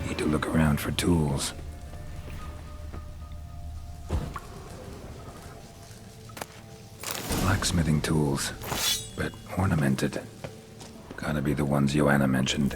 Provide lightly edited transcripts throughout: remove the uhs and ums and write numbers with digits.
Need to look around for tools. Blacksmithing tools, but ornamented. Gotta be the ones Joanna mentioned.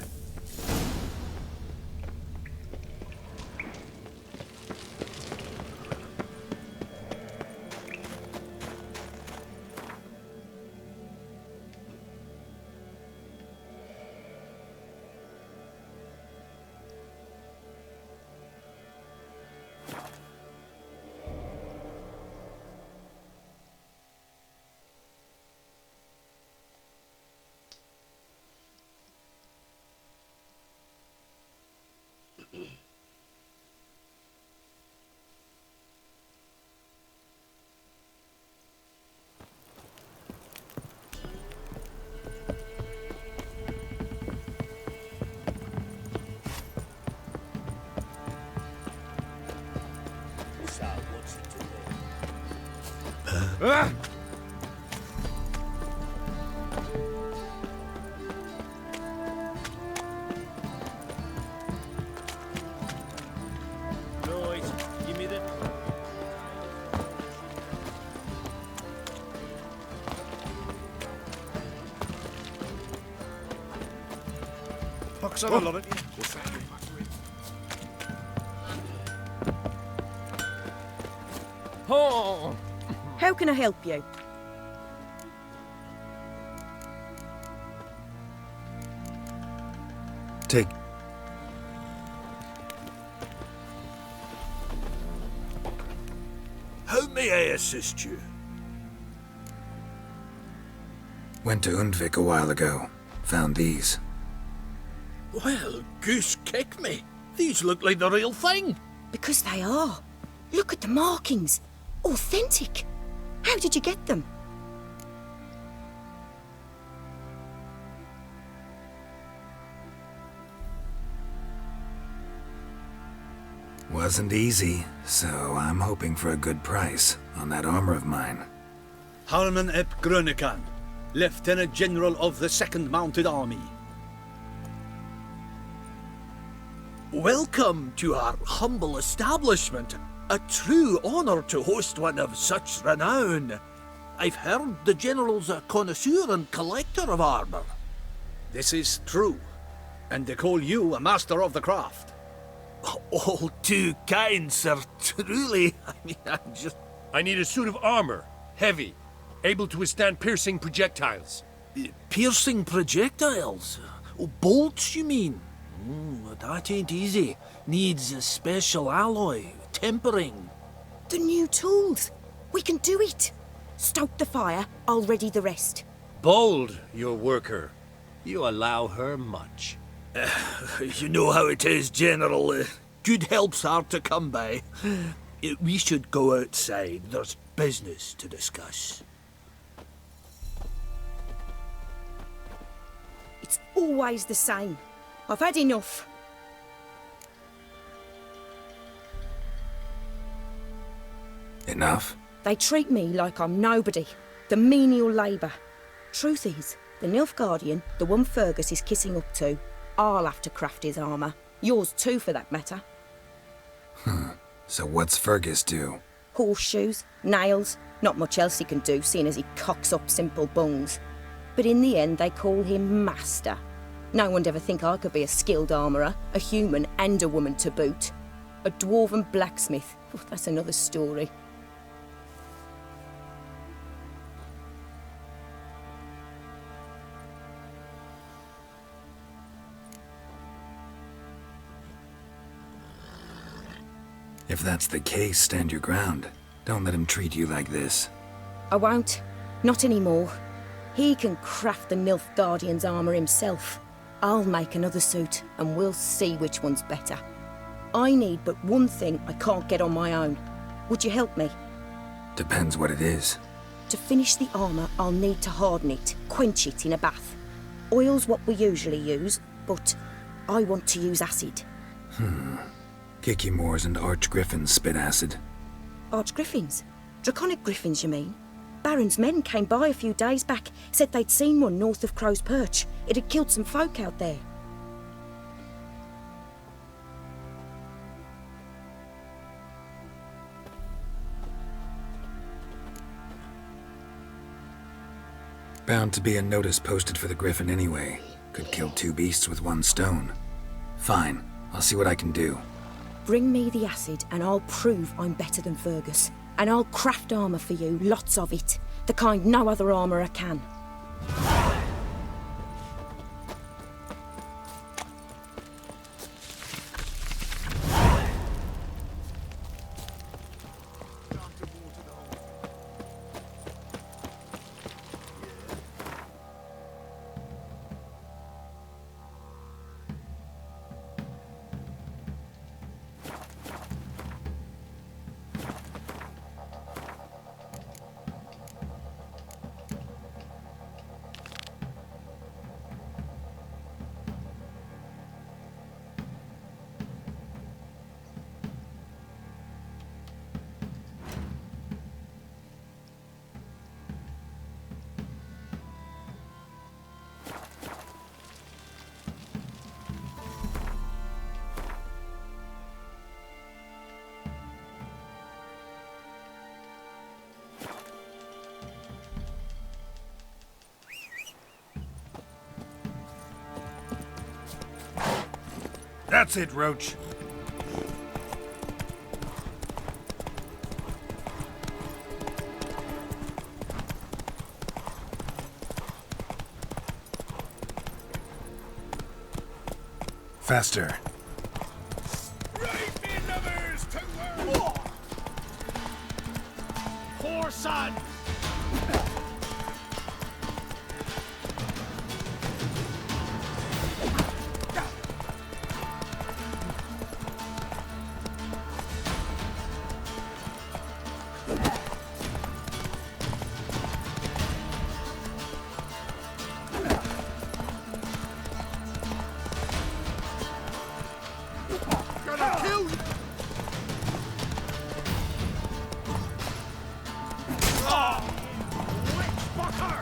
Oh. How can I help you? Take... How may I assist you? Went to Undvik a while ago. Found these. Well, goose kick me. These look like the real thing. Because they are. Look at the markings. Authentic. How did you get them? Wasn't easy, so I'm hoping for a good price on that armor of mine. Harman ep Grönekan, Lieutenant General of the 2nd Mounted Army. Welcome to our humble establishment. A true honor to host one of such renown. I've heard the General's a connoisseur and collector of armor. This is true, and they call you a master of the craft. All too kind, sir, truly. I mean, I need a suit of armor, heavy, able to withstand piercing projectiles. Piercing projectiles? Oh, bolts, you mean? That ain't easy. Needs a special alloy, tempering. The new tools. We can do it. Stoke the fire, I'll ready the rest. Bold, your worker. You allow her much. You know how it is, General. Good help's hard to come by. We should go outside. There's business to discuss. It's always the same. I've had enough. Enough? They treat me like I'm nobody. The menial labour. Truth is, the Nilfgaardian, the one Fergus is kissing up to, I'll have to craft his armour. Yours too, for that matter. So what's Fergus do? Horseshoes, nails, not much else he can do, seeing as he cocks up simple bungs. But in the end, they call him Master. No one'd ever think I could be a skilled armourer, a human and a woman to boot. A dwarven blacksmith, that's another story. If that's the case, stand your ground. Don't let him treat you like this. I won't. Not anymore. He can craft the Nilfgaardian's armour himself. I'll make another suit, and we'll see which one's better. I need but one thing I can't get on my own. Would you help me? Depends what it is. To finish the armour, I'll need to harden it, quench it in a bath. Oil's what we usually use, but I want to use acid. Kicky Moors and Archgriffins spit acid. Archgriffins? Draconic griffins, you mean? Baron's men came by a few days back, said they'd seen one north of Crow's Perch. It had killed some folk out there. Bound to be a notice posted for the Griffin anyway. Could kill two beasts with one stone. Fine, I'll see what I can do. Bring me the acid and I'll prove I'm better than Fergus. And I'll craft armour for you, lots of it. The kind no other armourer can. That's it, Roach. Faster. Right me lovers to war! Poor son! Gonna kill you! Witchfucker!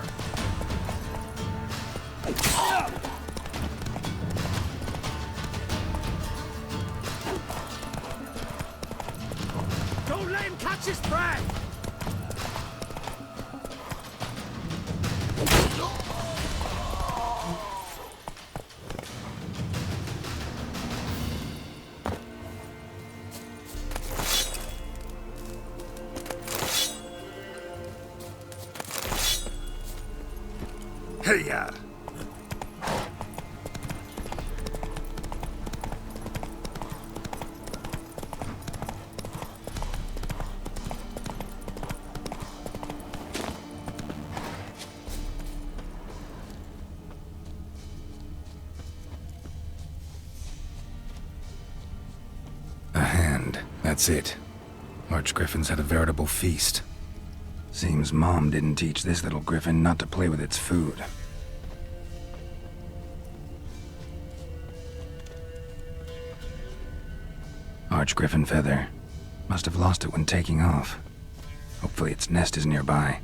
Don't let him catch his prey! Hey-ya! A hand. That's it. Archgriffins had a veritable feast. Seems Mom didn't teach this little griffin not to play with its food. Archgriffin feather. Must have lost it when taking off. Hopefully its nest is nearby.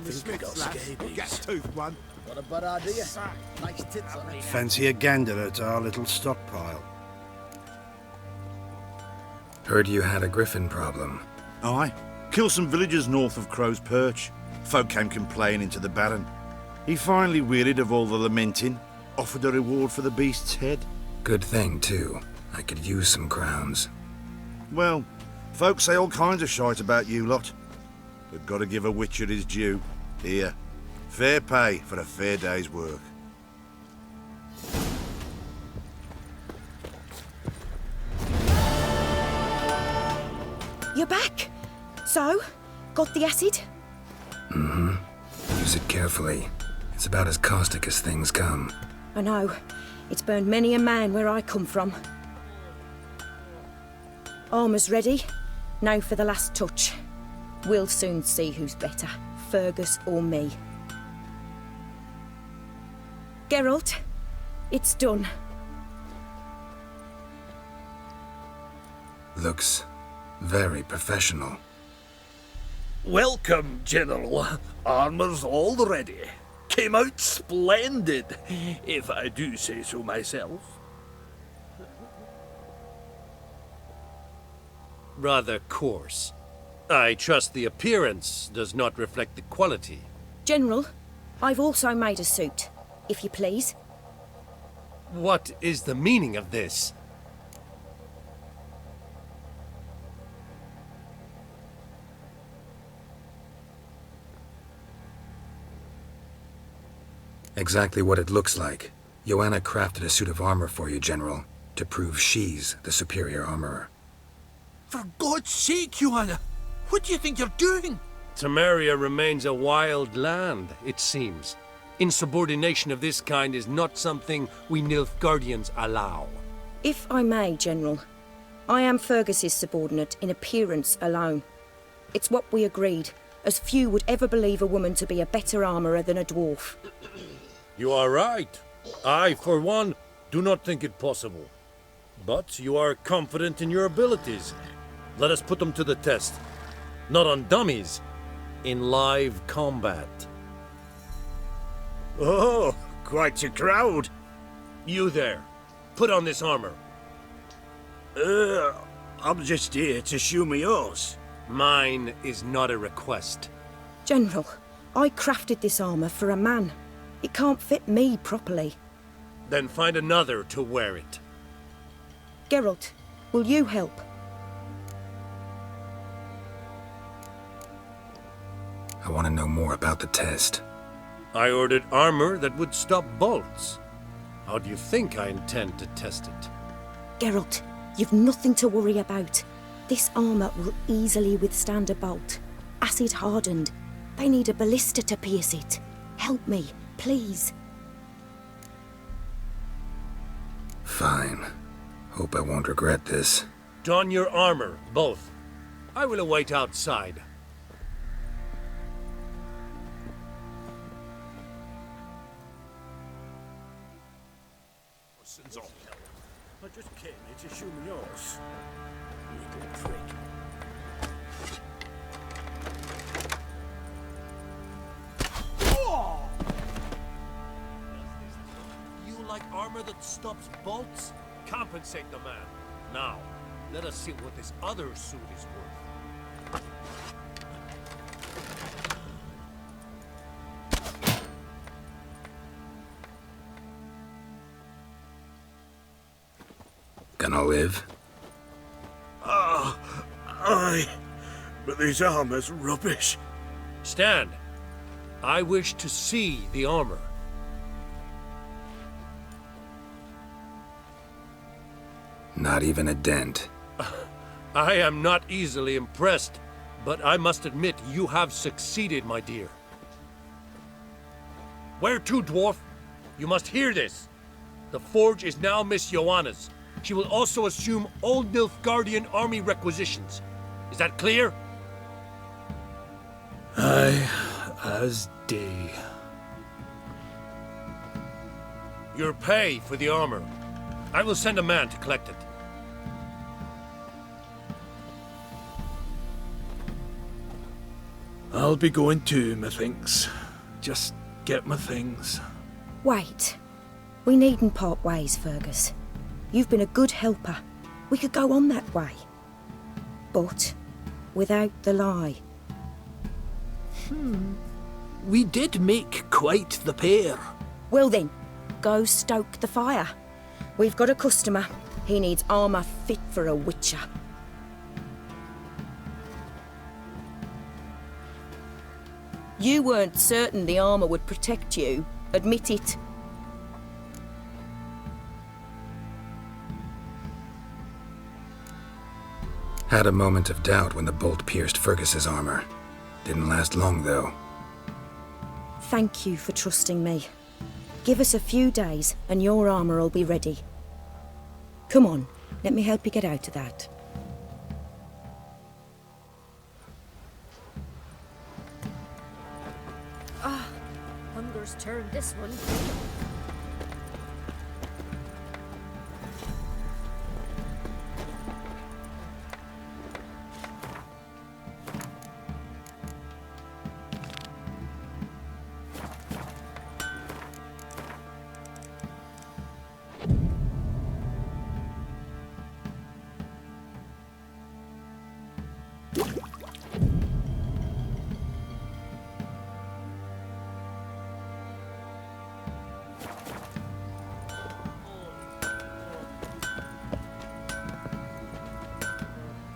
Think I got scabies. Get tooth one. What a bad idea. Nice tits on it. Fancy a gander at our little stockpile. Heard you had a griffin problem. Aye. Killed some villagers north of Crow's Perch. Folk came complaining to the Baron. He finally wearied of all the lamenting, offered a reward for the beast's head. Good thing, too. I could use some crowns. Well, folk say all kinds of shite about you lot. But gotta give a witcher his due. Here, fair pay for a fair day's work. You're back. So, got the acid? Mm-hmm. Use it carefully. It's about as caustic as things come. I know. It's burned many a man where I come from. Armour's ready. Now for the last touch. We'll soon see who's better, Fergus or me. Geralt, it's done. Looks very professional. Welcome, General. Armour's all ready. Came out splendid, if I do say so myself. Rather coarse. I trust the appearance does not reflect the quality. General, I've also made a suit, if you please. What is the meaning of this? Exactly what it looks like. Joanna crafted a suit of armor for you, General, to prove she's the superior armorer. For God's sake, Joanna! What do you think you're doing? Temeria remains a wild land, it seems. Insubordination of this kind is not something we Nilfgaardians allow. If I may, General, I am Fergus's subordinate in appearance alone. It's what we agreed, as few would ever believe a woman to be a better armourer than a dwarf. You are right. I, for one, do not think it possible. But you are confident in your abilities. Let us put them to the test. Not on dummies, in live combat. Oh, quite a crowd. You there, put on this armor. I'm just here to show me yours. Mine is not a request. General, I crafted this armour for a man. It can't fit me properly. Then find another to wear it. Geralt, will you help? I want to know more about the test. I ordered armor that would stop bolts. How do you think I intend to test it? Geralt, you've nothing to worry about. This armour will easily withstand a bolt. Acid hardened. They need a ballista to pierce it. Help me, please. Fine. Hope I won't regret this. Don your armor, both. I will await outside. I just came here to show me yours. Little prick. You like armor that stops bolts? Compensate the man. Now, let us see what this other suit is worth. Gonna live? Aye, but this armor's rubbish. Stand. I wish to see the armor. Not even a dent. I am not easily impressed, but I must admit you have succeeded, my dear. Where to, dwarf? You must hear this. The forge is now Miss Joanna's. She will also assume all Nilfgaardian army requisitions. Is that clear? Aye, as day. Your pay for the armor. I will send a man to collect it. I'll be going too, methinks. Just get my things. Wait. We needn't part ways, Fergus. You've been a good helper. We could go on that way. But without the lie. We did make quite the pair. Well then, go stoke the fire. We've got a customer. He needs armour fit for a witcher. You weren't certain the armour would protect you. Admit it. Had a moment of doubt when the bolt pierced Fergus's armor. Didn't last long, though. Thank you for trusting me. Give us a few days and your armour will be ready. Come on, let me help you get out of that. Hunger's turned this one.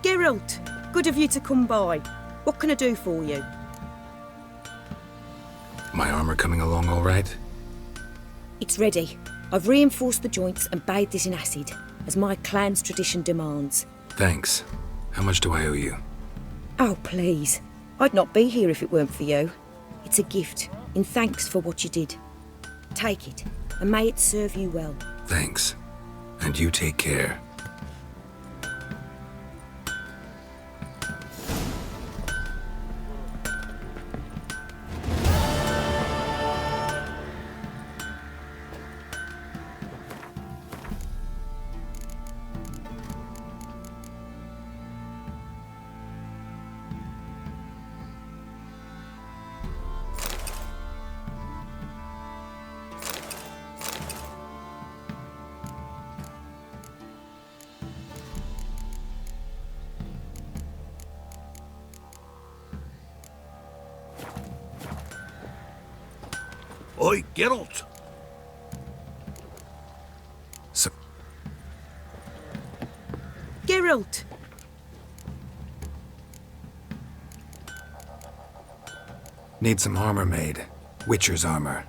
Geralt, good of you to come by. What can I do for you? My armor coming along all right? It's ready. I've reinforced the joints and bathed it in acid, as my clan's tradition demands. Thanks. How much do I owe you? Oh, please. I'd not be here if it weren't for you. It's a gift, in thanks for what you did. Take it, and may it serve you well. Thanks. And you take care. Oi, Geralt! So, Geralt! need some armor made. Witcher's armor.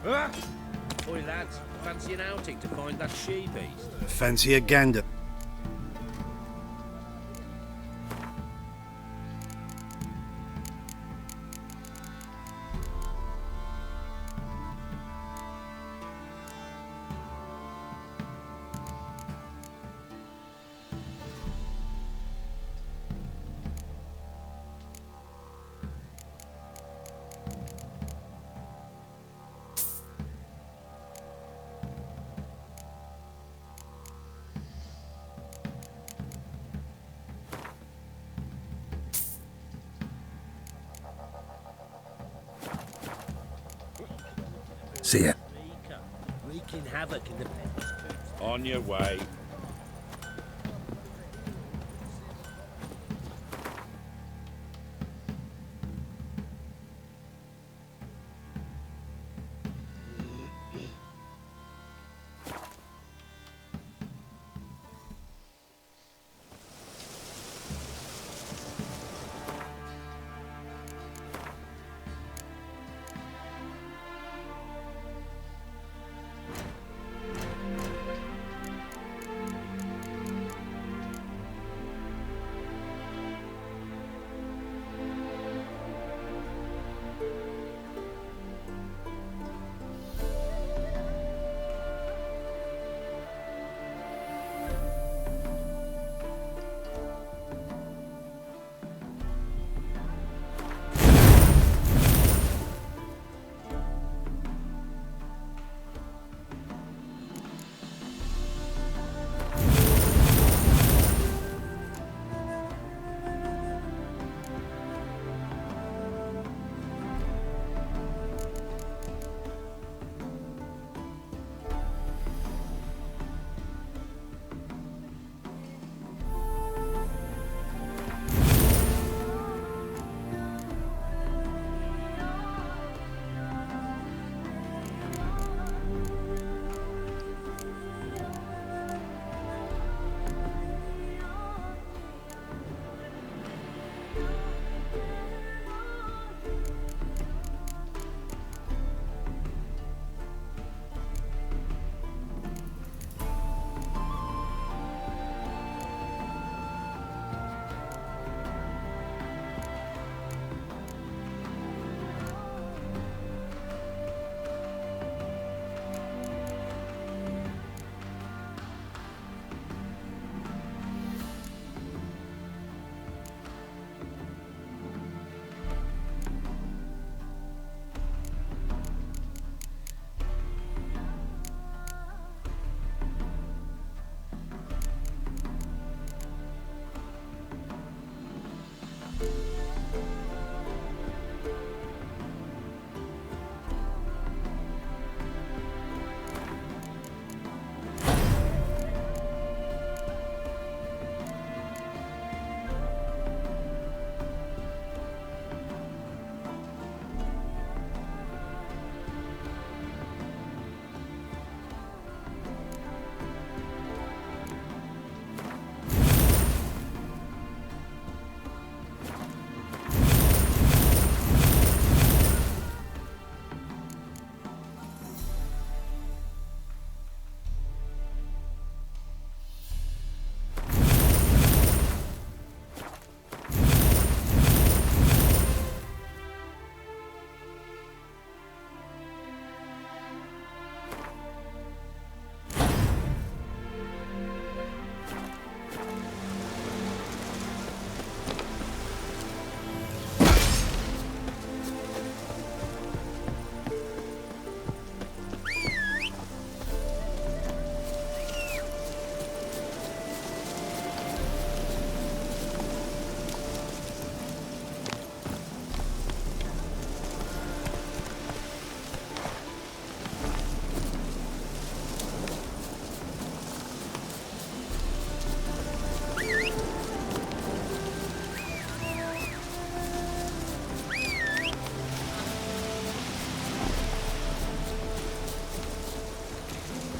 Oi lads, fancy an outing to find that she-beast? Fancy a gander. See ya. Wreaking havoc in the pets. On your way.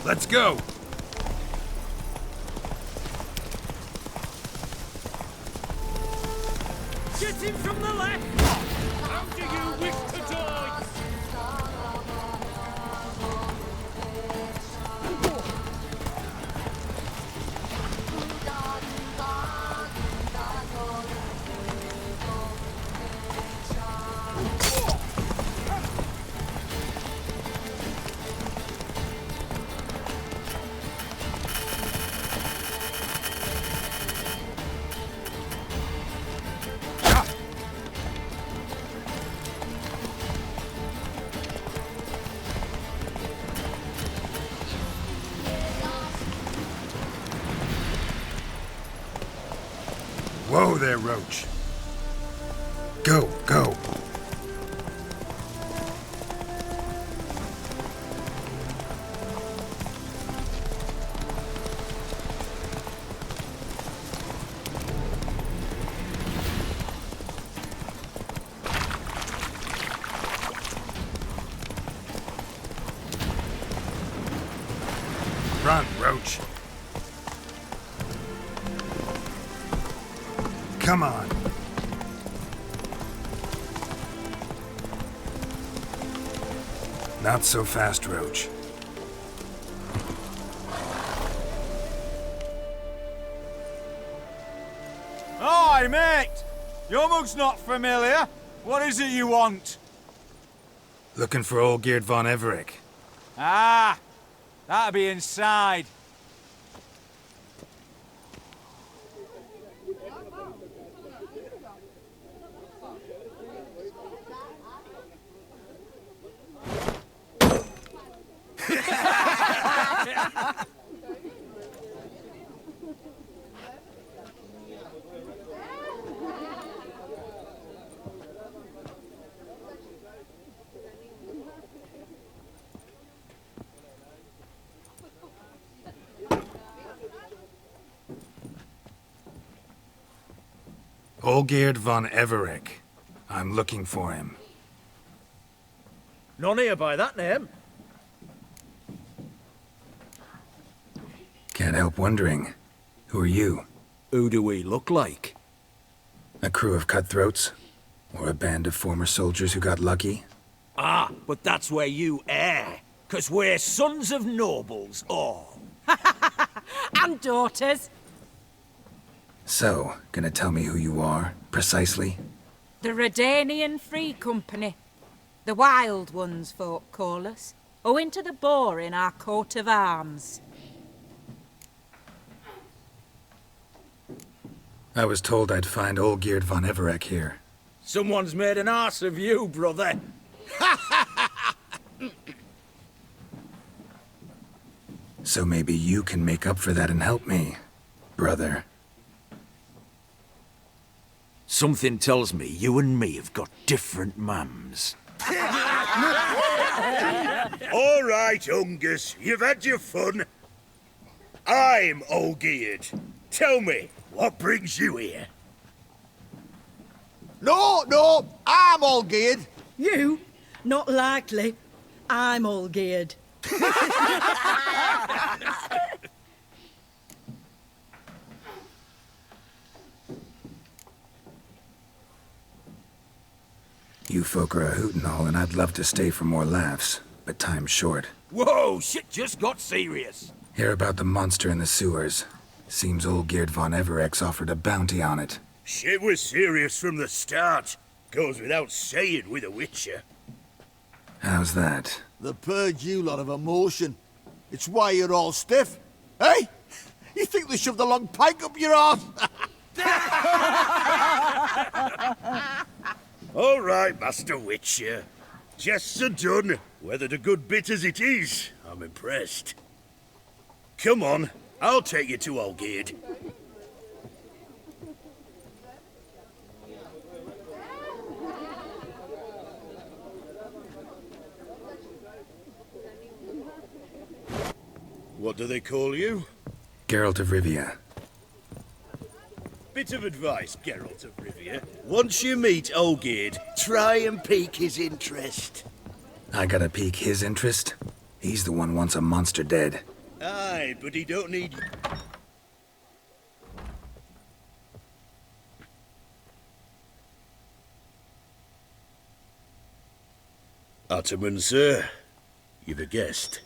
Let's go! Get him from the left! How do you wish to die? Whoa there, Roach. Go, go. Run, Roach. Come on. Not so fast, Roach. Hi, mate! Your mug's not familiar. What is it you want? Looking for old Geert von Everec. Ah, that'll be inside. Olgierd von Everec. I'm looking for him. None here by that name. Can't help wondering. Who are you? Who do we look like? A crew of cutthroats? Or a band of former soldiers who got lucky? Ah, but that's where you err. 'Cause we're sons of nobles, all. And daughters. So, gonna tell me who you are, precisely? The Redanian Free Company. The Wild Ones, folk call us. Owing to the boar in our coat of arms. I was told I'd find Olgierd von Everec here. Someone's made an arse of you, brother. So maybe you can make up for that and help me, brother. Something tells me you and me have got different mums. All right, Ungus, you've had your fun. I'm Olgierd. Tell me, what brings you here? No, I'm all geared. You? Not likely. I'm all geared. You folk are a hoot and all, and I'd love to stay for more laughs, but time's short. Whoa, shit just got serious. Hear about the monster in the sewers. Seems Olgierd von Everec's offered a bounty on it. Shit was serious from the start. Goes without saying with a Witcher. How's that? The purge you lot of emotion. It's why you're all stiff. Hey? You think they shoved a long pike up your arse? All right, Master Witcher. Jests are done. Whether the good bit as it is, I'm impressed. Come on, I'll take you to Olgierd. What do they call you? Geralt of Rivia. Bit of advice, Geralt of Rivia. Once you meet Olgierd, try and pique his interest. I gotta pique his interest? He's the one wants a monster dead. Aye, but he don't need... Ottoman, sir. You've a guest.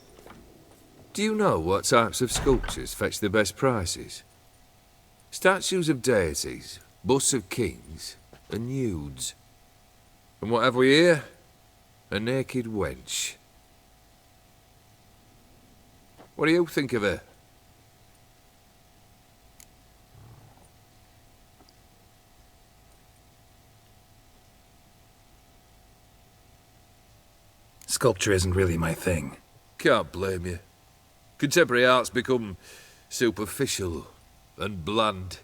Do you know what types of sculptures fetch the best prices? Statues of deities, busts of kings, and nudes. And what have we here? A naked wench. What do you think of her? Sculpture isn't really my thing. Can't blame you. Contemporary art's become superficial and bland.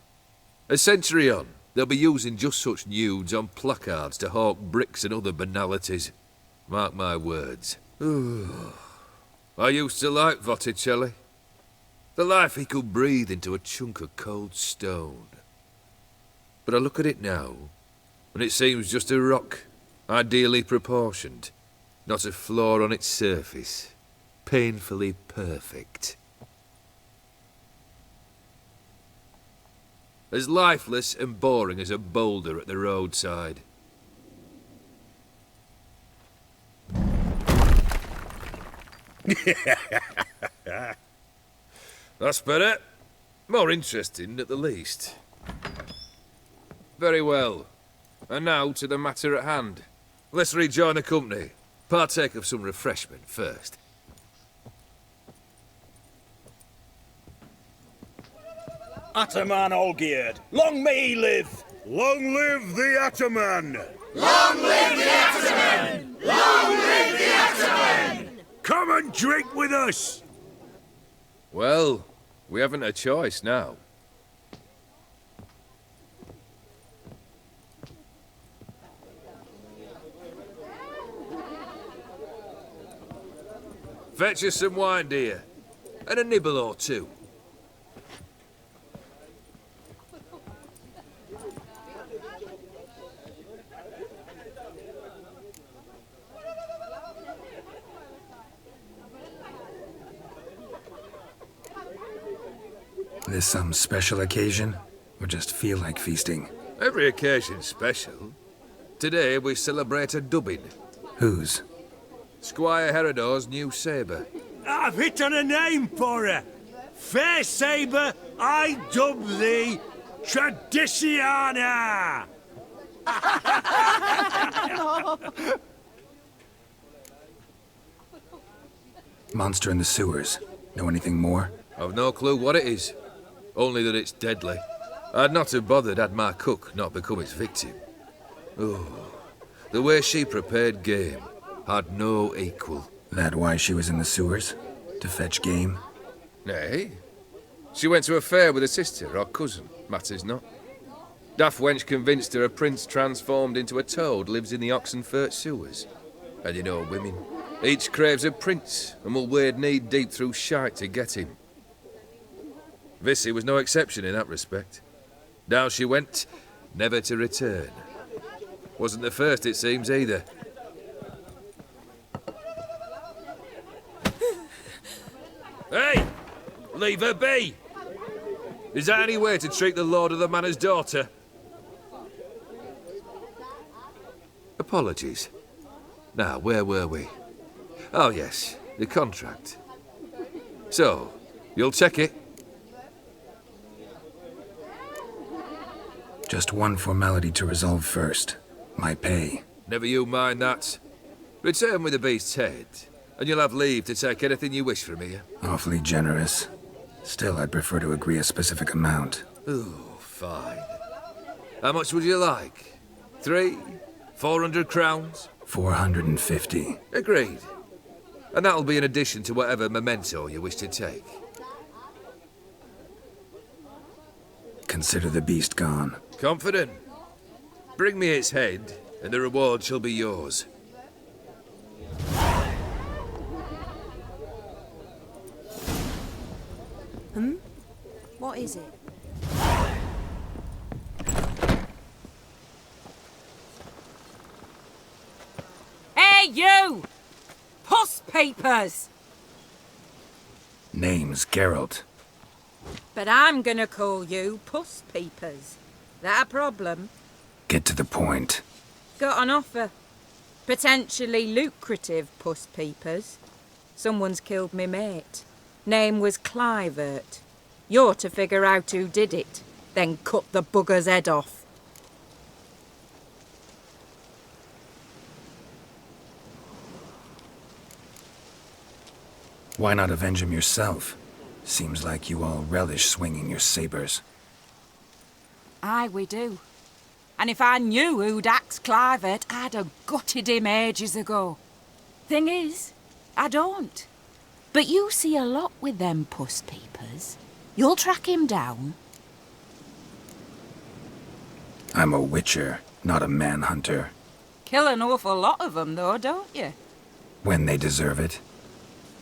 A century on, they'll be using just such nudes on placards to hawk bricks and other banalities. Mark my words. I used to like Botticelli. The life he could breathe into a chunk of cold stone. But I look at it now, and it seems just a rock, ideally proportioned, not a flaw on its surface, painfully perfect. As lifeless and boring as a boulder at the roadside. That's better. More interesting, at the least. Very well. And now to the matter at hand. Let's rejoin the company. Partake of some refreshment first. Ataman Olgierd, long may he live! Long live the Ataman! Long live the Ataman! Long live the Ataman! Come and drink with us! Well, we haven't a choice now. Fetch us some wine, dear. And a nibble or two. This some special occasion? Or just feel like feasting? Every occasion's special. Today we celebrate a dubbing. Whose? Squire Herodor's new sabre. I've hit on a name for her. Fair sabre, I dub thee Tradiciana! Monster in the sewers. Know anything more? I've no clue what it is. Only that it's deadly. I'd not have bothered had my cook not become its victim. Oh, the way she prepared game had no equal. That why she was in the sewers? To fetch game? Nay. She went to a fair with a sister or cousin, matters not. Daft wench convinced her a prince transformed into a toad lives in the Oxenfurt sewers. And you know women. Each craves a prince and will wade knee-deep through shite to get him. Vissy was no exception in that respect. Down she went, never to return. Wasn't the first, it seems, either. Hey! Leave her be! Is that any way to treat the lord of the manor's daughter? Apologies. Now, where were we? Oh, yes, the contract. So, you'll check it? Just one formality to resolve first. My pay. Never you mind that. Return with the beast's head, and you'll have leave to take anything you wish from here. Awfully generous. Still, I'd prefer to agree a specific amount. Oh, fine. How much would you like? 400 crowns? 450. Agreed. And that'll be in addition to whatever memento you wish to take. Consider the beast gone. Confident? Bring me its head, and the reward shall be yours. What is it? Hey, you! Puss papers! Name's Geralt. But I'm gonna call you Puss Peepers. That a problem? Get to the point. Got an offer. Potentially lucrative Puss Peepers. Someone's killed me mate. Name was Clivert. You're to figure out who did it, then cut the bugger's head off. Why not avenge him yourself? Seems like you all relish swinging your sabers. Aye, we do. And if I knew who'd axed Clivert, I'd have gutted him ages ago. Thing is, I don't. But you see a lot with them Puss Peepers. You'll track him down. I'm a witcher, not a manhunter. Kill an awful lot of them, though, don't you? When they deserve it.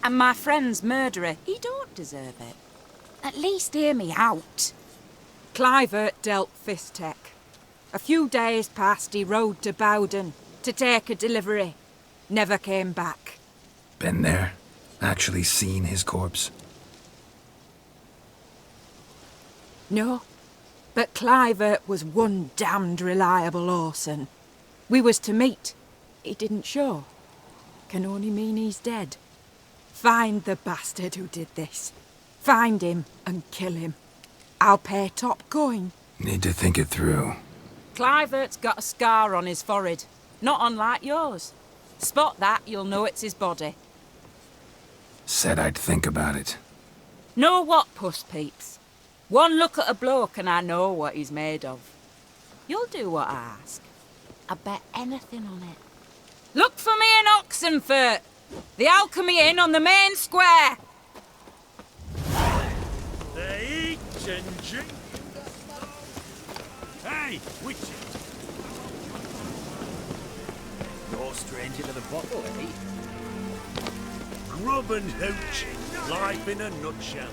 And my friend's murderer, he don't deserve it. At least hear me out. Clivert dealt Fistech. A few days past, he rode to Bowden to take a delivery. Never came back. Been there? Actually seen his corpse? No, but Clivert was one damned reliable horseman. We was to meet. He didn't show. Can only mean he's dead. Find the bastard who did this. Find him and kill him. I'll pay top coin. Need to think it through. Clivert's got a scar on his forehead, not unlike yours. Spot that, you'll know it's his body. Said I'd think about it. Know what, puss peeps? One look at a bloke and I know what he's made of. You'll do what I ask. I bet anything on it. Look for me in Oxenfurt! The Alchemy Inn on the main square! They eat and drink. Hey, witcher! No stranger to the bottle, eh? Grub and hooch. Life in a nutshell.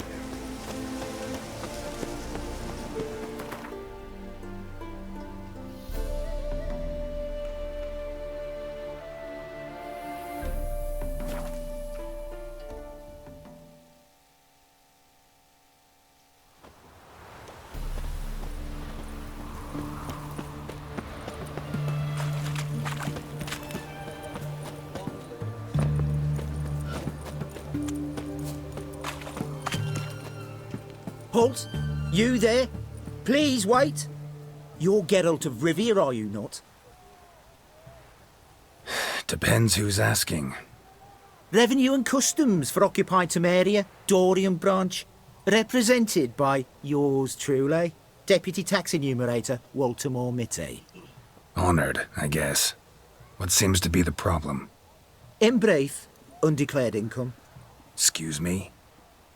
Halt! You there? Please wait! You're Geralt of Rivia, are you not? Depends who's asking. Revenue and Customs for occupied Temeria, Dorian branch, represented by yours truly, Deputy Tax Enumerator Walter Mitty. Honoured, I guess. What seems to be the problem? In brief, undeclared income. Excuse me?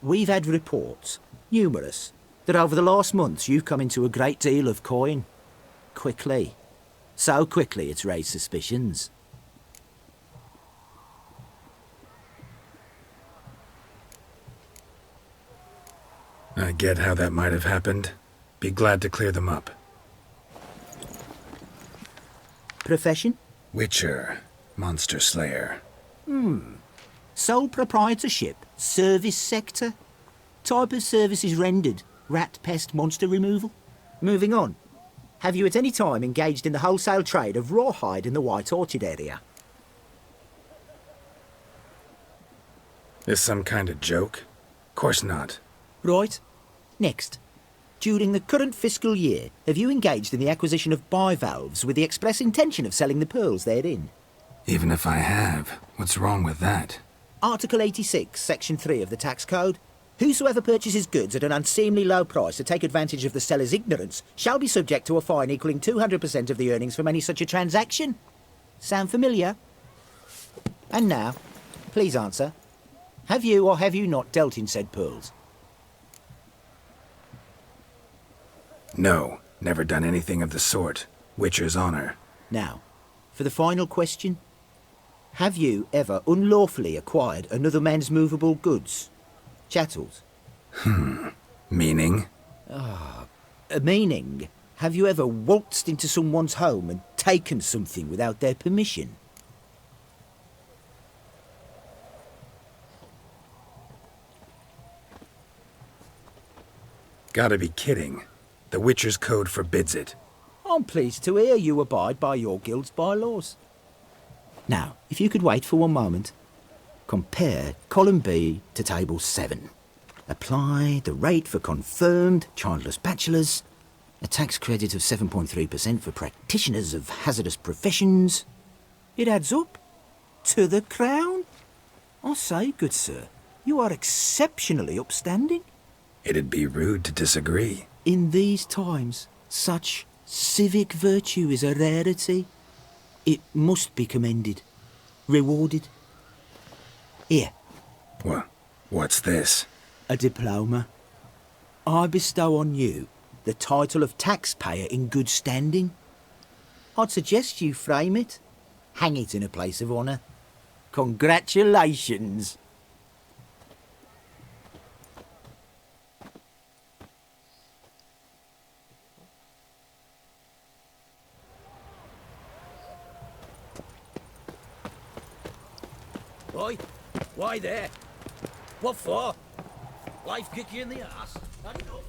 We've had reports, numerous, that over the last months you've come into a great deal of coin. Quickly. So quickly it's raised suspicions. I get how that might have happened. Be glad to clear them up. Profession? Witcher. Monster Slayer. Sole proprietorship? Service sector? Type of services rendered? Rat, pest, monster removal? Moving on. Have you at any time engaged in the wholesale trade of rawhide in the White Orchard area? This some kind of joke? Course not. Right. Next. During the current fiscal year, have you engaged in the acquisition of bivalves with the express intention of selling the pearls therein? Even if I have, what's wrong with that? Article 86, Section 3 of the Tax Code. Whosoever purchases goods at an unseemly low price to take advantage of the seller's ignorance shall be subject to a fine equaling 200% of the earnings from any such a transaction. Sound familiar? And now, please answer. Have you or have you not dealt in said pearls? No, never done anything of the sort. Witcher's honor. Now, for the final question. Have you ever unlawfully acquired another man's movable goods? Chattels? Meaning? Meaning, have you ever waltzed into someone's home and taken something without their permission? Gotta be kidding. The Witcher's Code forbids it. I'm pleased to hear you abide by your guild's bylaws. Now, if you could wait for one moment. Compare column B to table 7. Apply the rate for confirmed childless bachelors. A tax credit of 7.3% for practitioners of hazardous professions. It adds up. To the crown. I say, good sir, you are exceptionally upstanding. It'd be rude to disagree. In these times, such civic virtue is a rarity. It must be commended, rewarded. Here. What's this? A diploma. I bestow on you the title of taxpayer in good standing. I'd suggest you frame it. Hang it in a place of honour. Congratulations. Why? Why there? What for? Life kick you in the ass? Not enough.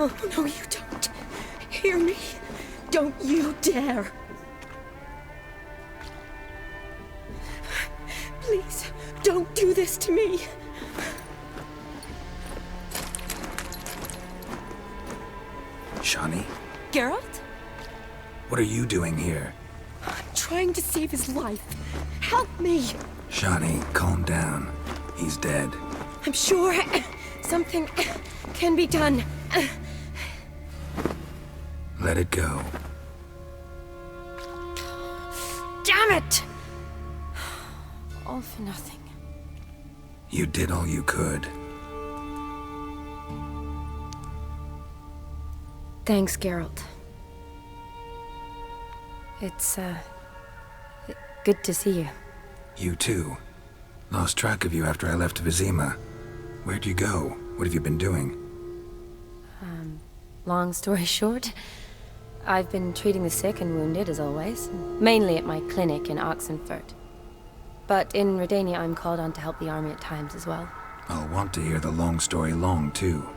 Oh, no, you don't. Hear me? Don't you dare. Please, don't do this to me. Shani, Geralt? what are you doing here? I'm trying to save his life. Help me. Shani, calm down. He's dead. I'm sure something can be done. Let it go. Damn it! All for nothing. You did all you could. Thanks, Geralt. It's, good to see you. You too. Lost track of you after I left Vizima. Where'd you go? What have you been doing? Long story short, I've been treating the sick and wounded, as always. Mainly at my clinic in Oxenfurt. But in Redania, I'm called on to help the army at times as well. I'll want to hear the long story long, too.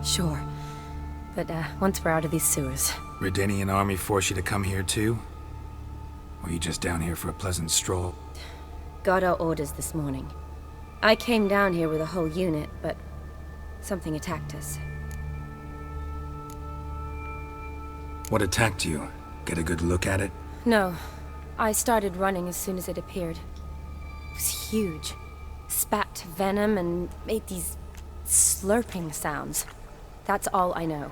Sure. But, once we're out of these sewers. Redanian army force you to come here, too? Or you just down here for a pleasant stroll? Got our orders this morning. I came down here with a whole unit, but something attacked us. What attacked you? Get a good look at it? No. I started running as soon as it appeared. It was huge. Spat venom and made these slurping sounds. That's all I know.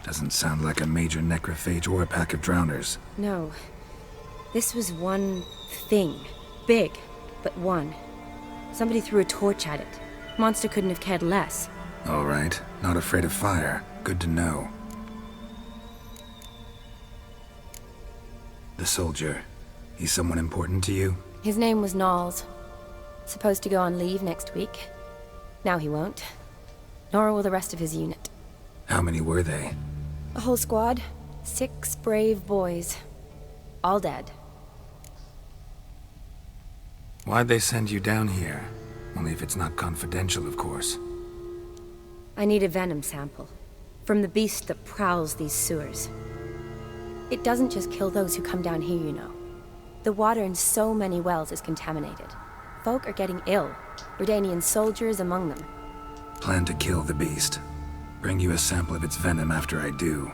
Doesn't sound like a major necrophage or a pack of drowners. No. This was one thing. Big, but one. Somebody threw a torch at it. Monster couldn't have cared less. All right. Not afraid of fire. Good to know. The soldier. He's someone important to you? His name was Knowles. Supposed to go on leave next week. Now he won't. Nor will the rest of his unit. How many were they? A whole squad. 6 brave boys. All dead. Why'd they send you down here? Only if it's not confidential, of course. I need a venom sample. From the beast that prowls these sewers. It doesn't just kill those who come down here, you know. The water in so many wells is contaminated. Folk are getting ill. Redanian soldiers among them. Plan to kill the beast. Bring you a sample of its venom after I do.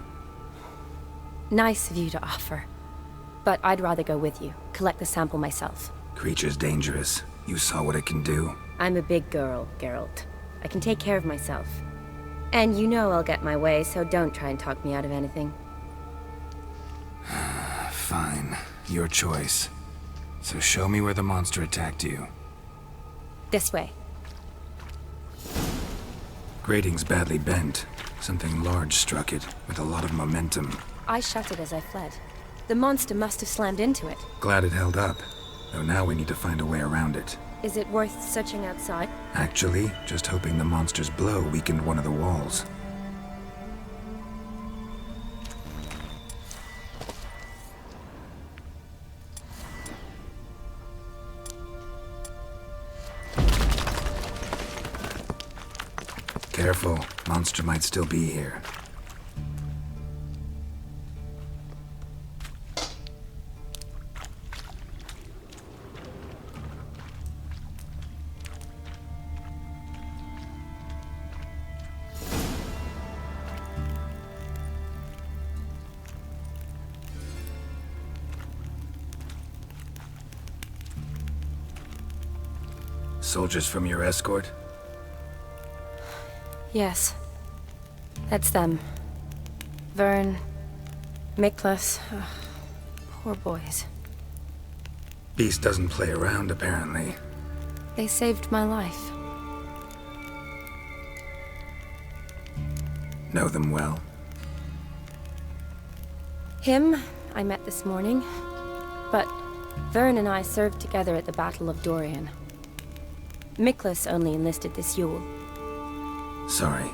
Nice of you to offer. But I'd rather go with you. Collect the sample myself. Creature's dangerous. You saw what it can do. I'm a big girl, Geralt. I can take care of myself. And you know I'll get my way, so don't try and talk me out of anything. Fine. Your choice. So show me where the monster attacked you. This way. Grating's badly bent. Something large struck it, with a lot of momentum. I shut it as I fled. The monster must have slammed into it. Glad it held up, though now we need to find a way around it. Is it worth searching outside? Actually, just hoping the monster's blow weakened one of the walls. Careful, monster might still be here. Soldiers from your escort? Yes. That's them. Vern, Miklas. Poor boys. Beast doesn't play around, apparently. They saved my life. Know them well? Him, I met this morning. But Vern and I served together at the Battle of Dorian. Miklas only enlisted this Yule. Sorry.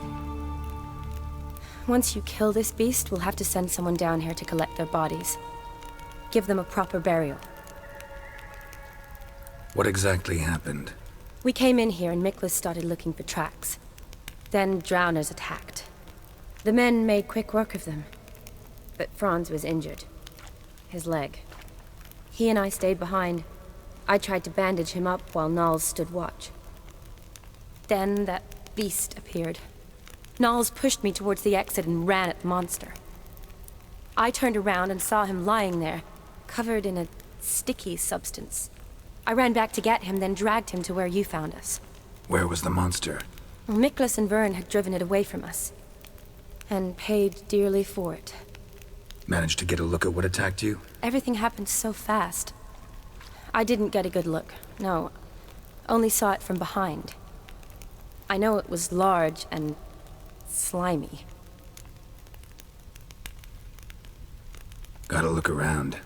Once you kill this beast, we'll have to send someone down here to collect their bodies. Give them a proper burial. What exactly happened? We came in here and Miklas started looking for tracks. Then drowners attacked. The men made quick work of them. But Franz was injured. His leg. He and I stayed behind. I tried to bandage him up while Nals stood watch. Then that beast appeared. Nals pushed me towards the exit and ran at the monster. I turned around and saw him lying there, covered in a sticky substance. I ran back to get him, then dragged him to where you found us. Where was the monster? Well, Miklas and Vern had driven it away from us. And paid dearly for it. Managed to get a look at what attacked you? Everything happened so fast. I didn't get a good look, no. Only saw it from behind. I know it was large and slimy. Gotta look around.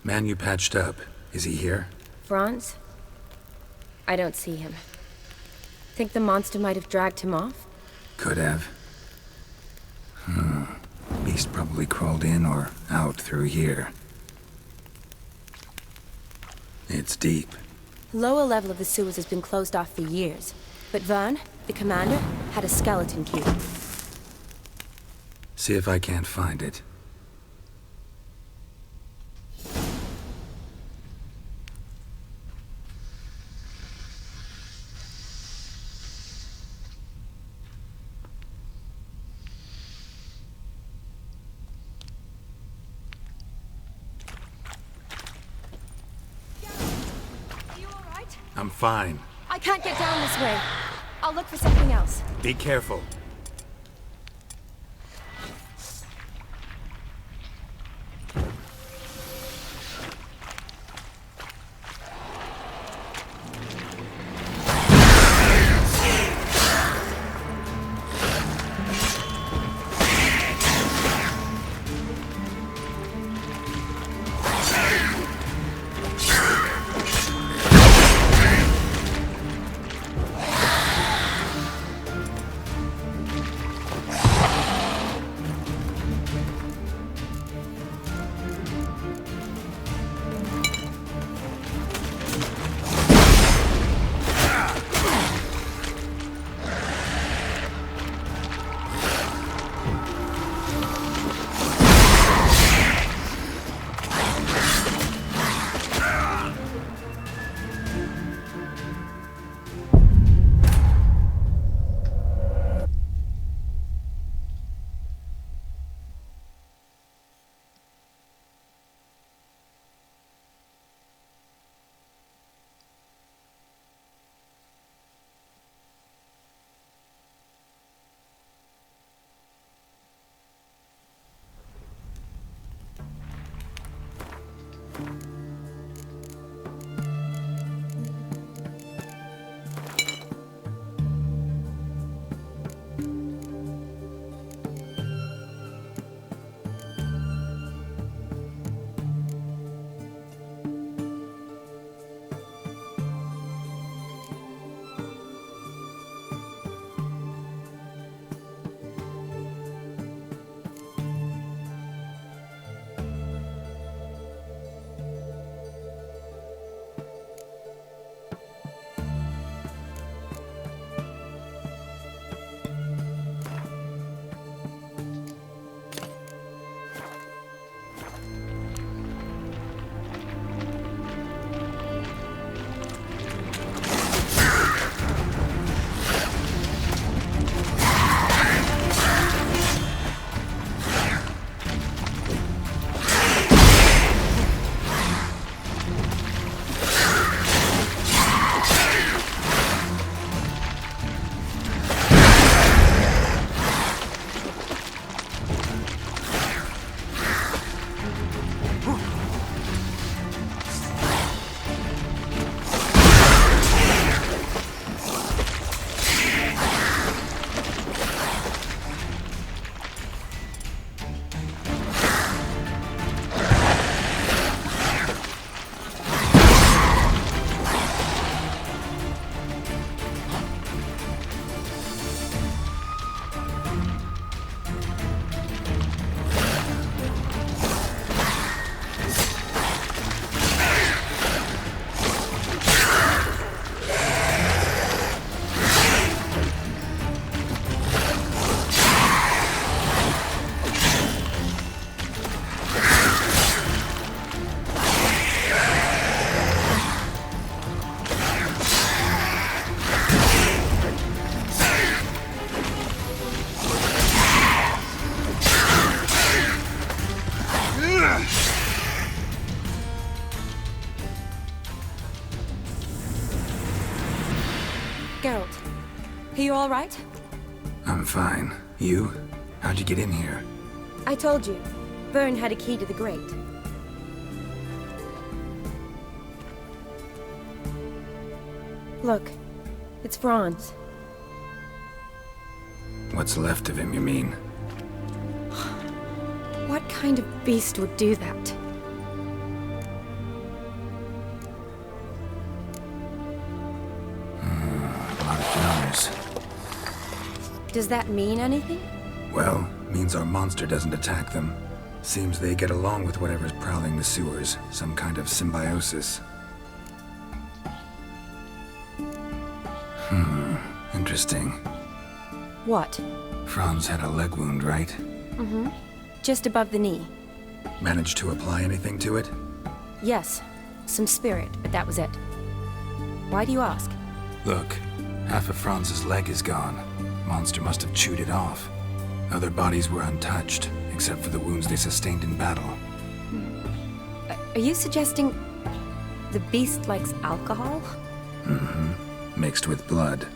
Man you patched up, is he here? Franz? I don't see him. Think the monster might have dragged him off? Could have. Beast probably crawled in or out through here. It's deep. Lower level of the sewers has been closed off for years. But Vern, the commander, had a skeleton cube. See if I can't find it. Are you all right? I'm fine. I can't get down this way. I'll look for something else. Be careful. Geralt, are you all right? I'm fine. You? How'd you get in here? I told you. Byrne had a key to the grate. Look, it's Franz. What's left of him, you mean? What kind of beast would do that? A lot of drowners. Does that mean anything? Well, means our monster doesn't attack them. Seems they get along with whatever's prowling the sewers. Some kind of symbiosis. Interesting. What? Franz had a leg wound, right? Mm-hmm. Just above the knee. Managed to apply anything to it? Yes. Some spirit, but that was it. Why do you ask? Look, half of Franz's leg is gone. Monster must have chewed it off. Other bodies were untouched, except for the wounds they sustained in battle. Are you suggesting the beast likes alcohol? Mm-hmm. Mixed with blood.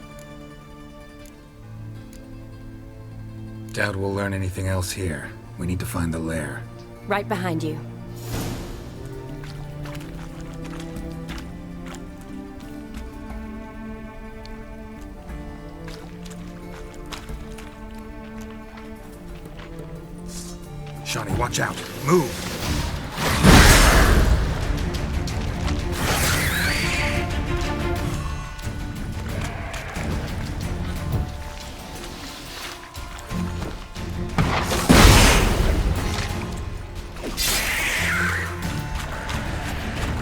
Doubt we'll learn anything else here. We need to find the lair. Right behind you. Shawnee, watch out. Move!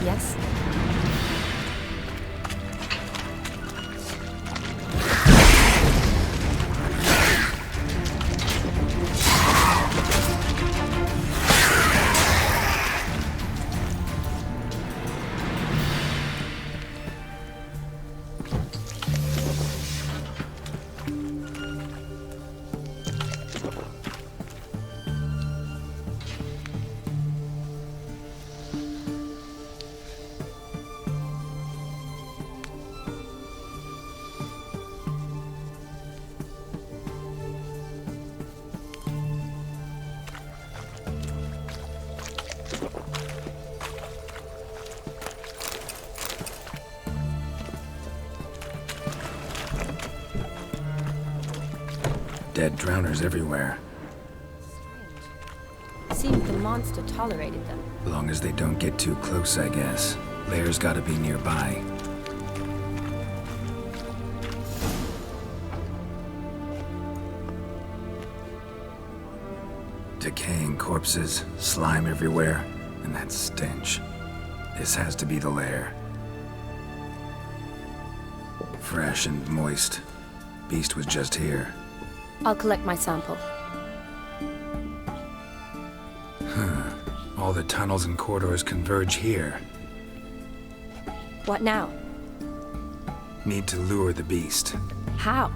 Yes? Dead drowners everywhere. Seemed the monster tolerated them. Long as they don't get too close, I guess. Lair's gotta be nearby. Decaying corpses, slime everywhere, and that stench. This has to be the lair. Fresh and moist. Beast was just here. I'll collect my sample. All the tunnels and corridors converge here. What now? Need to lure the beast. How?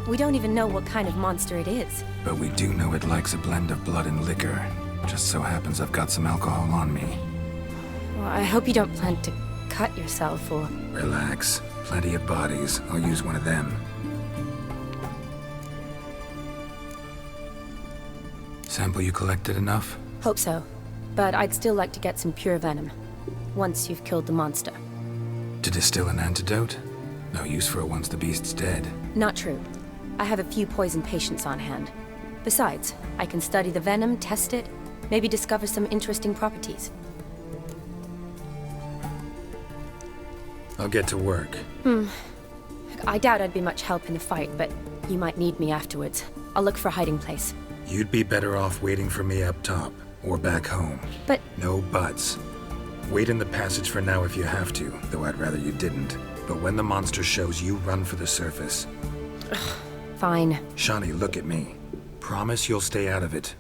We don't even know what kind of monster it is. But we do know it likes a blend of blood and liquor. Just so happens I've got some alcohol on me. Well, I hope you don't plan to cut yourself or... Relax. Plenty of bodies. I'll use one of them. Sample you collected enough? Hope so. But I'd still like to get some pure venom. Once you've killed the monster. To distill an antidote? No use for it once the beast's dead. Not true. I have a few poison patients on hand. Besides, I can study the venom, test it, maybe discover some interesting properties. I'll get to work. I doubt I'd be much help in the fight, but you might need me afterwards. I'll look for a hiding place. You'd be better off waiting for me up top, or back home. But... No buts. Wait in the passage for now if you have to, though I'd rather you didn't. But when the monster shows, you run for the surface. Fine. Shawnee, look at me. Promise you'll stay out of it.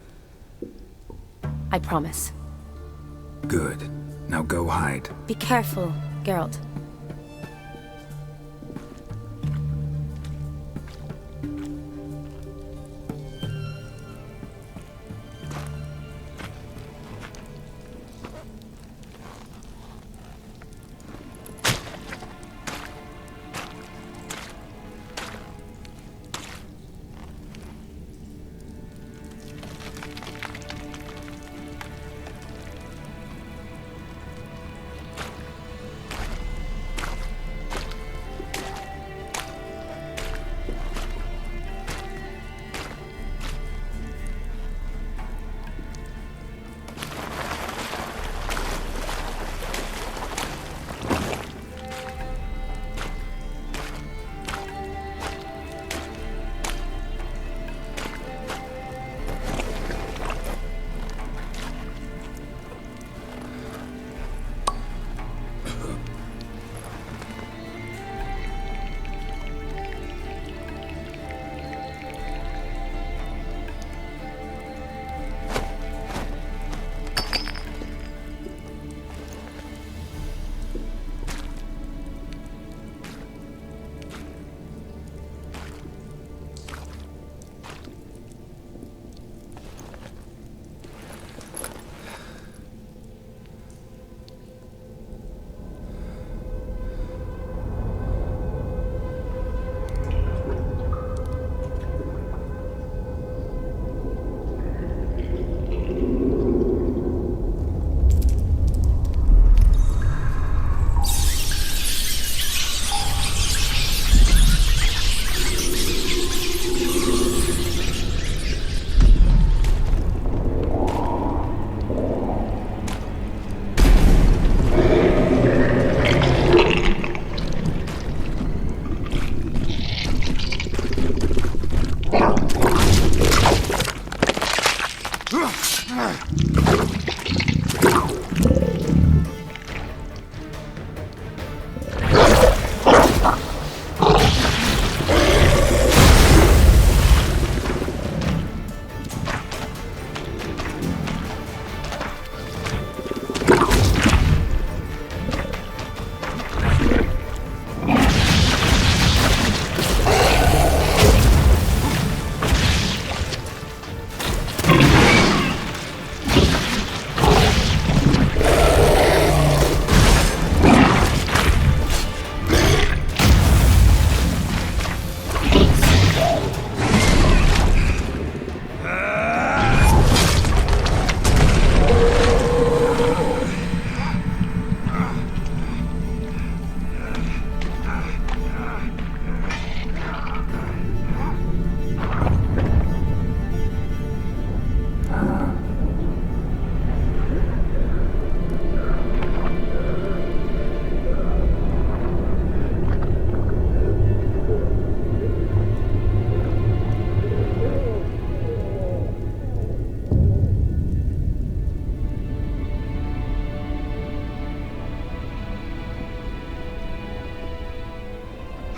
I promise. Good. Now go hide. Be careful, Geralt.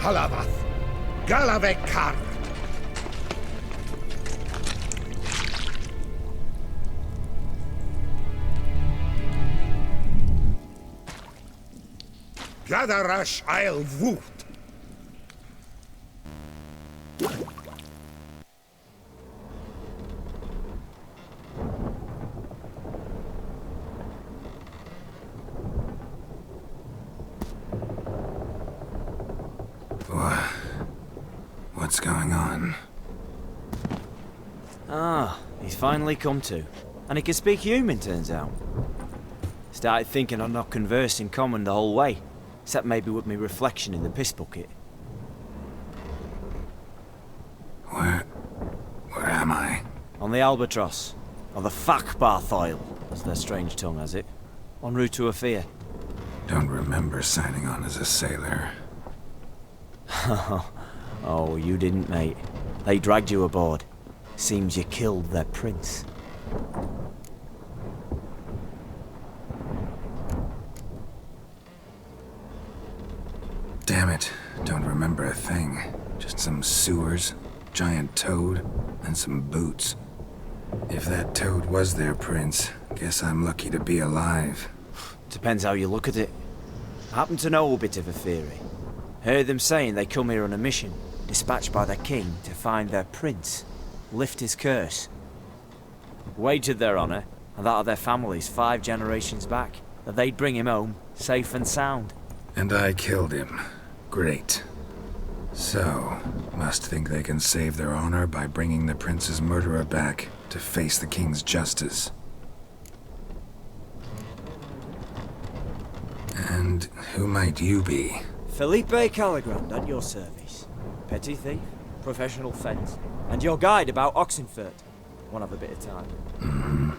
Calavath, Galavekar. Gadarash Isle Woot. What's going on? Ah, he's finally come to. And he can speak human, turns out. Started thinking I'd not conversed in common the whole way, except maybe with me reflection in the piss bucket. Where am I? On the Albatross, or the Fakbarth Isle, as their strange tongue has it, en route to Afir. Don't remember signing on as a sailor. Oh, you didn't, mate. They dragged you aboard. Seems you killed their prince. Damn it, don't remember a thing. Just some sewers, giant toad, and some boots. If that toad was their prince, guess I'm lucky to be alive. Depends how you look at it. I happen to know a bit of a theory. Heard them saying they come here on a mission, dispatched by the king to find their prince, lift his curse. Wagered their honour, and that of their families 5 generations back, that they'd bring him home, safe and sound. And I killed him. Great. So, must think they can save their honor by bringing the prince's murderer back to face the king's justice. And who might you be? Felipe Caligrand at your service. Petty thief, professional fence, and your guide about Oxenfurt. Wanna have a bit of time? Mm-hmm.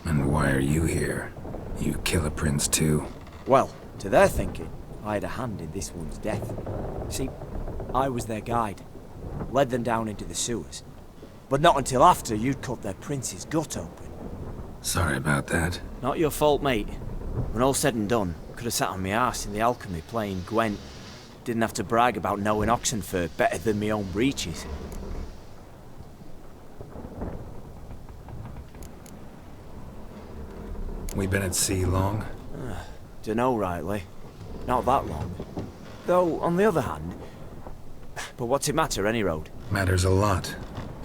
And why are you here? You kill a prince too? Well, to their thinking, I had a hand in this one's death. See, I was their guide. Led them down into the sewers. But not until after you'd cut their prince's gut open. Sorry about that. Not your fault, mate. When all said and done, could have sat on my arse in the alchemy playing Gwent. Didn't have to brag about knowing Oxenfurt better than my own breeches. We been at sea long? Dunno rightly. Not that long. Though, on the other hand... But what's it matter, any road? Matters a lot.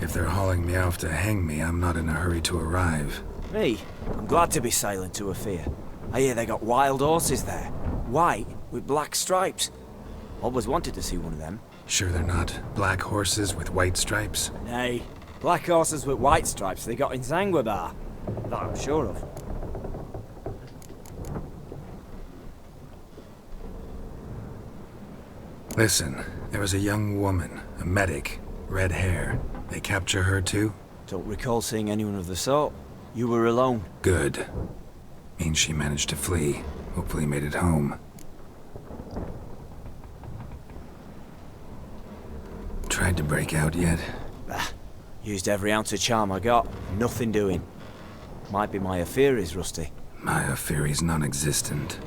If they're hauling me off to hang me, I'm not in a hurry to arrive. Me? I'm glad to be sailing to Afir. I hear they got wild horses there. White, with black stripes. Always wanted to see one of them. Sure they're not black horses with white stripes? Nay, black horses with white stripes they got in Zanguebar. That I'm sure of. Listen, there was a young woman, a medic, red hair. They capture her too? Don't recall seeing anyone of the sort. You were alone. Good. Means she managed to flee. Hopefully made it home. Tried to break out yet? Bah. Used every ounce of charm I got. Nothing doing. Might be my Afiri's rusty. My Afiri's non-existent.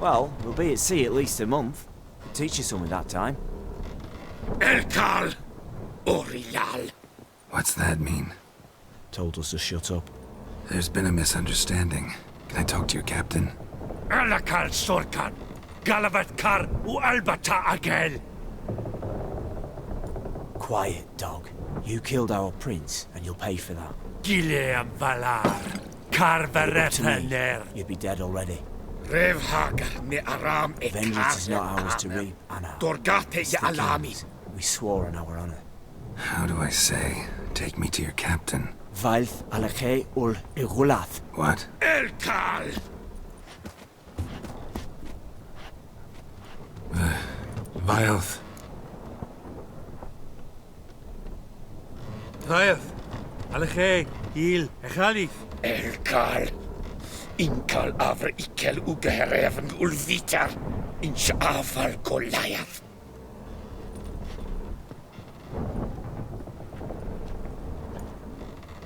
Well, we'll be at sea at least a month. Could teach you something that time. Elkal! Orial! What's that mean? Told us to shut up. There's been a misunderstanding. Can I talk to your captain? Alakal Sorkan! Galavat Kar u Albata Agel! Quiet, dog. You killed our prince, and you'll pay for that. Gileam Valar! Karvarethaner! You'd be dead already. Revhagar ne Aram e Vengeance is not ours to reap, Anna. Dorgate ye Alami! We swore on our honor. How do I say? Take me to your captain. Valth Alakhe ul Igulath. What? Elkal! Vilth. Vilth. Alakhe. Il. Echalif. Elkal. Inkal avr ikel ugehereven ulvitar. Inch afal Goliath.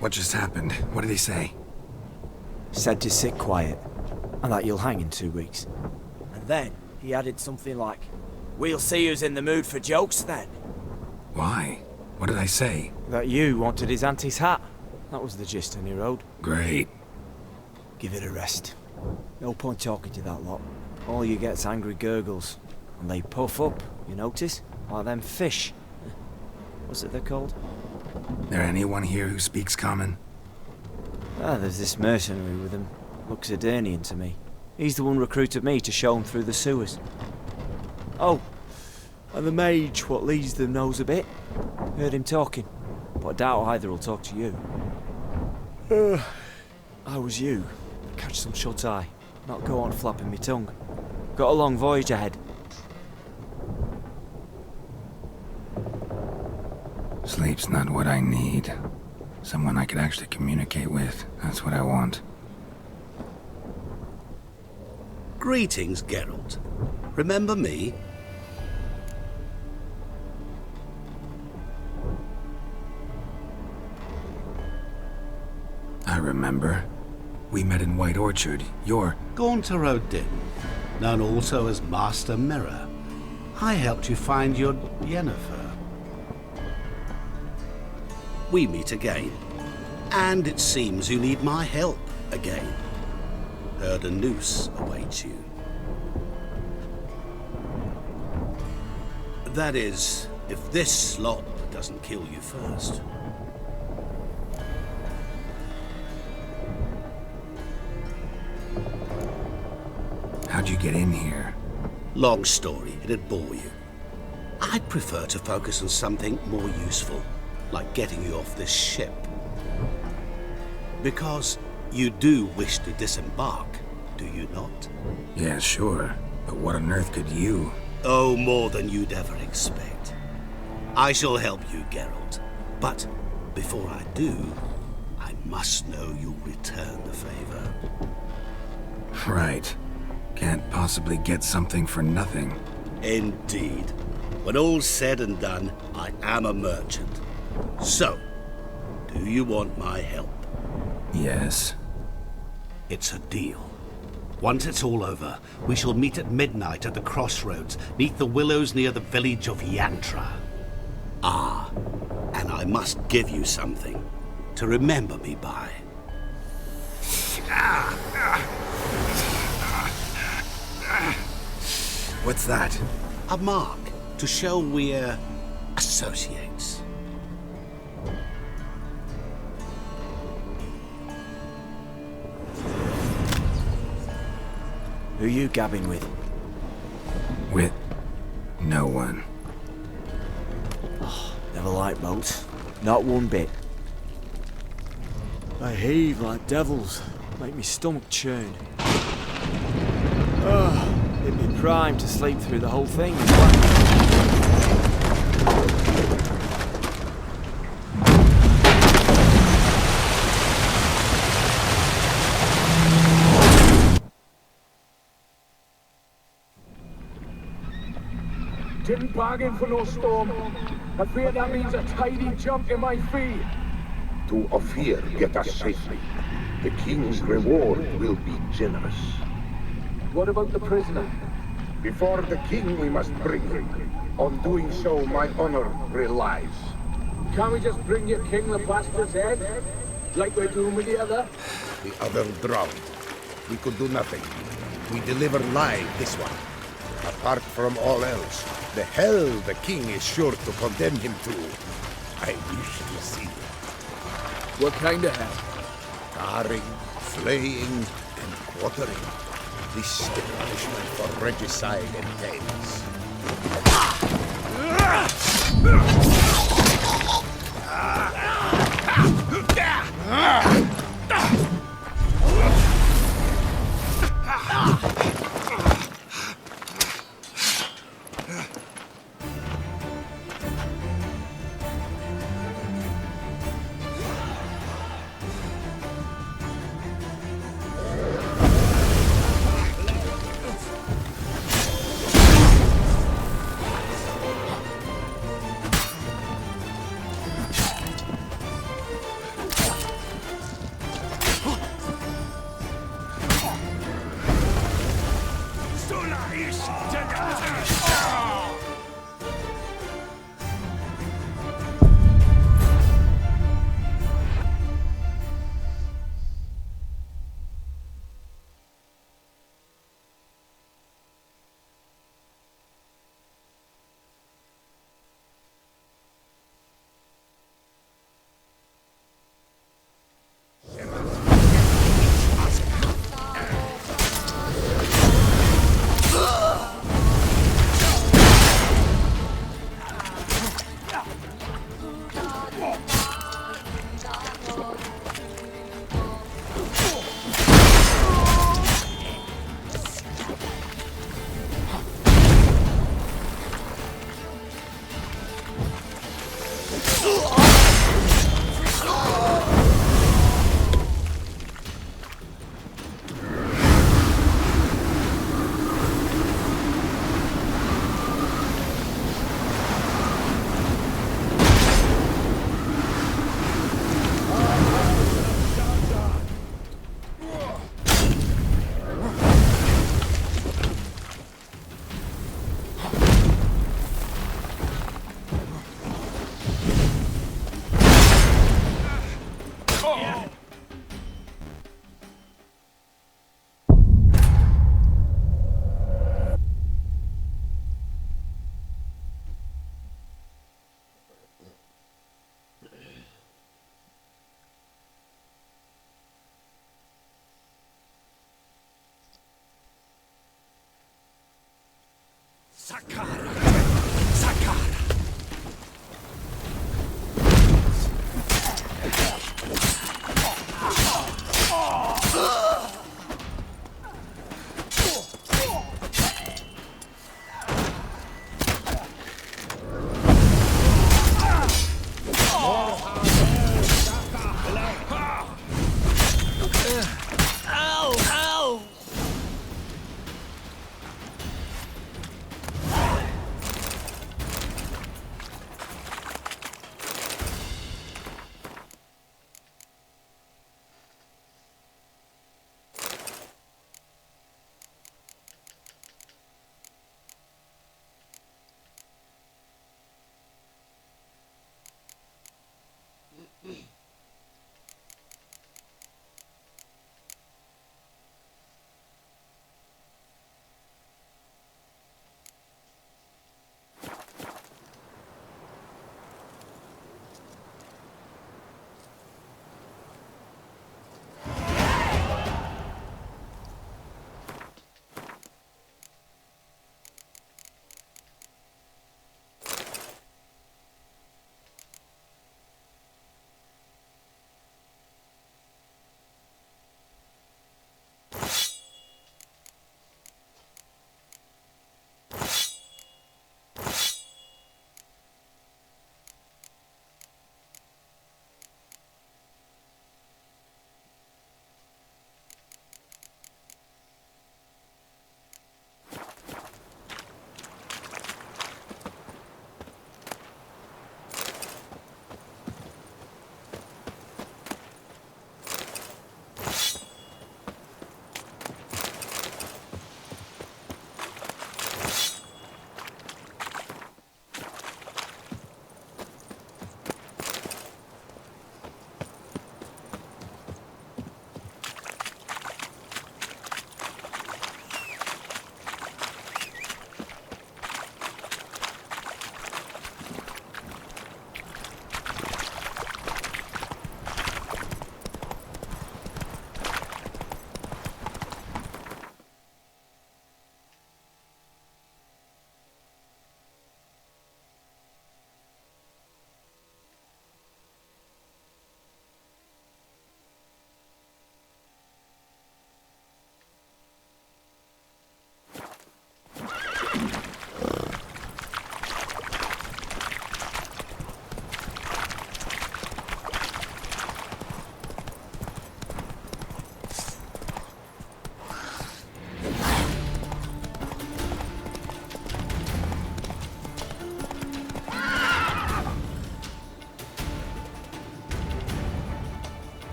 What just happened? What did he say? Said to sit quiet, and that you'll hang in 2 weeks. And then he added something like, We'll see who's in the mood for jokes then. Why? What did I say? That you wanted his auntie's hat. That was the gist on your road. Great. Give it a rest. No point talking to that lot. All you get's angry gurgles. And they puff up, you notice? Like them fish. What's it they're called? There anyone here who speaks common? Ah, there's this mercenary with him. Looks Edirnian to me. He's the one recruited me to show him through the sewers. Oh, and the mage what leads them knows a bit. Heard him talking, but I doubt either will talk to you. I was you. Catch some shut-eye. Not go on flapping me tongue. Got a long voyage ahead. Sleep's not what I need. Someone I could actually communicate with. That's what I want. Greetings, Geralt. Remember me? I remember. We met in White Orchard. You're... Gaunter O'Din, known also as Master Mirror. I helped you find your Yennefer. We meet again. And it seems you need my help again. Heard a noose awaits you. That is, if this slop doesn't kill you first. How'd you get in here? Long story, it'd bore you. I'd prefer to focus on something more useful, like getting you off this ship. Because you do wish to disembark, do you not? Yeah, sure. But what on earth could you? Oh, more than you'd ever expect. I shall help you, Geralt. But before I do, I must know you'll return the favor. Right. Can't possibly get something for nothing. Indeed. When all's said and done, I am a merchant. So, do you want my help? Yes. It's a deal. Once it's all over, we shall meet at midnight at the crossroads, neath the willows near the village of Yantra. Ah, and I must give you something to remember me by. What's that? A mark to show we're associates. Who you gabbing with? With no one. Oh, never liked boats. Not one bit. They heave like devils. Make me stomach churn. Oh, it'd be prime to sleep through the whole thing. Didn't bargain for no storm. I fear that means a tidy jump in my fee. To Ophir get us safely. The king's reward will be generous. What about the prisoner? Before the king we must bring him. On doing so, my honor relies. Can't we just bring your king the bastard's head? Like we're doing with the other? The other drowned. We could do nothing. We deliver live this one. Apart from all else, the hell the king is sure to condemn him to. I wish to see it. What kind of hell? Tarring, flaying, and quartering. This is the punishment for regicide entails. Takara.